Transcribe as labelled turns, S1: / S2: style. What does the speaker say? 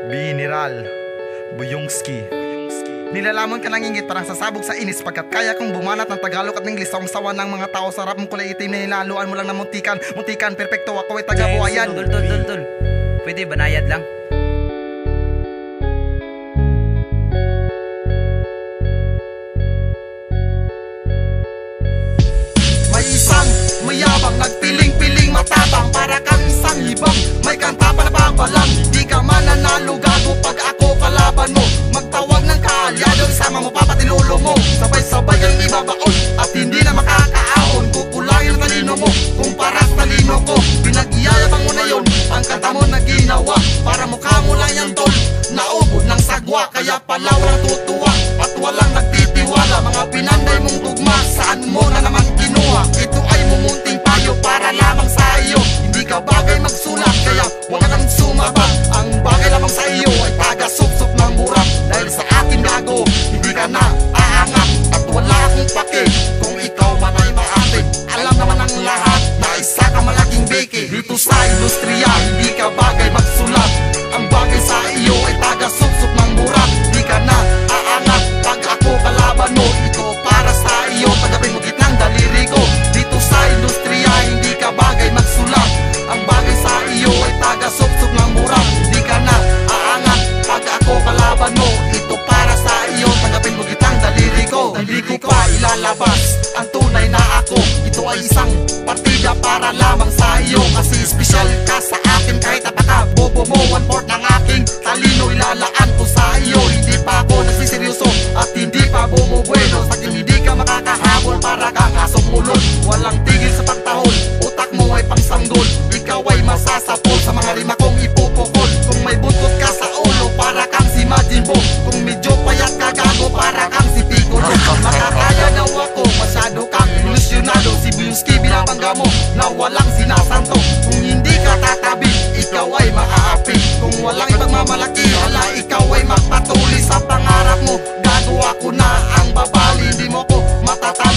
S1: Biniral Buyongski. Nilalamon ka ng ingit parang sasabog sa inis, pagkat kaya kong bumanat ng Tagalog at Ingles. Ang sawa ng mga tao, sarap mong kulay itim na hinaluan mo lang ng muntikan. Muntikan, perfecto, ako ay taga-buhayan.
S2: Tol. Pwede banayad lang?
S1: May isang mayabang, nagpiling-piling matapang, para kang isang hibang, may kanta pa na pangbalang. Di ka mananalo gago pag ako kalaban mo. Magtawag ng kaalyado, isama mo papatilulo mo. Sabay-sabay kang ibabaon at hindi na makakaahon. Kukulangin ang talino mo kung paras talino ko. Pinag-iyayabang mo na yun, ang kanta mo na ginawa, para mukha mo lang yung tol, naubod ng sagwa. Kaya pala walang tutuwa at walang nagtitiwala. Mga pinanday mong tugma, saan mo na naman kinuha? Ito ay mumunting payo para lamang sa iyo. Hindi ka bagay magsulat, kaya huwag ka nang sumabak. Ang bagay lamang sa iyo ay taga-sup-sup ng burak. Dahil sa akin gago, hindi ka na aangat, at wala akong pake kung ikaw man ay maate. Alam naman ang lahat na isa ka malaking beke. Dito sa industriya, hindi ka bagay magsulat. Ang bagay sa iyo ay taga-sup-sup ng burak. Di ka na aangat pag ako kalaban mo. Ito para sa iyo, tagapin mo gitnang daliri ko. Dito sa industriya, hindi ka bagay magsulat. Ang bagay sa iyo ay taga-sup-sup ng burak. Di ka na aangat pag ako kalaban mo. Ito para sa iyo, tagapin mo gitnang daliri ko. Hindi ko pa ilalabas ang tunay na ako. Ito ay isang partida para lamang sa iyo, kasi espesyal ka sa akin. Kahit napaka-bobo mo, 1/4 ng aking talino ilalaan ko sa iyo. Hindi pa ako nagsiseryoso at hindi pa bumubueno. Pag hindi ka makakahabol, para kang asong ulol. Walang tigil sa pagtahol, utak mo ay pangsanggol. Ikaw ay masasapol sa mga rima kong ipupukol. Kung may buntot ka sa ulo, para kang si Majin Buu. Kung medyo payat ka gago, para kang si Piccolo. Makakaya daw ako, masyado kang ilusyonado. Si Buyongski binabangga mo na walang sinasanto. Kung hindi ka tatabi, ikaw ay maaapi. Kung walang ibang mamalaki, hala ikaw ay magpatuloy sa pangarap mo. Gago ako na ang babali, di mo ko matatalo.